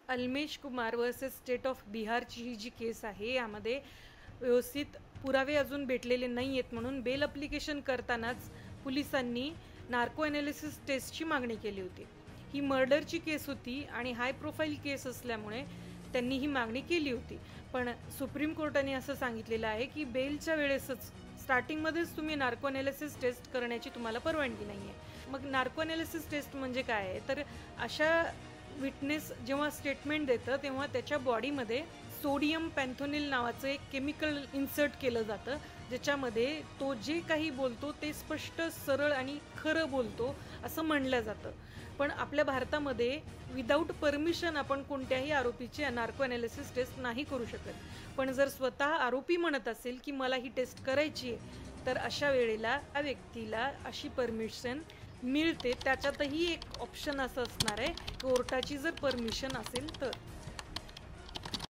अल्मेश Kumar versus state of बिहारची ही जी केस आहे यामध्ये व्यवस्थित पुरावे अजून भेटलेले नाही आहेत म्हणून बेल ॲप्लिकेशन करतानाच पोलिसांनी नार्को ॲनालिसिस टेस्टची मागणी केली होती। ही मर्डरची केस होती आणि हाय प्रोफाईल केस असल्यामुळे त्यांनी ही मागणी केली होती, पण सुप्रीम कोर्टाने असं सांगितलेलं आहे की बेलच्या वेळेसच स्टार्टिंगमध्येच तुम्ही नार्को ॲनालिसिस टेस्ट करण्याची तुम्हाला परवानगी नाही आहे। मग नार्को ॲनालिसिस टेस्ट म्हणजे काय आहे तर अशा विटनेस जेव्हा स्टेटमेंट देतं तेव्हा त्याच्या बॉडीमध्ये सोडियम पॅन्थोनिल नावाचं एक केमिकल इन्सर्ट केलं जातं, ज्याच्यामध्ये तो जे काही बोलतो ते स्पष्ट सरळ आणि खरं बोलतो असं म्हणलं जातं। पण आपल्या भारतामध्ये विदाऊट परमिशन आपण कोणत्याही आरोपीची नार्को ॲनालिसिस टेस्ट नाही करू शकत। पण जर स्वतः आरोपी म्हणत असेल की मला ही टेस्ट करायची आहे तर अशा वेळेला त्या व्यक्तीला अशी परमिशन मिळते। त्याच्यातही एक ऑप्शन असं असणार आहे कोर्टाची जर परमिशन असेल तर।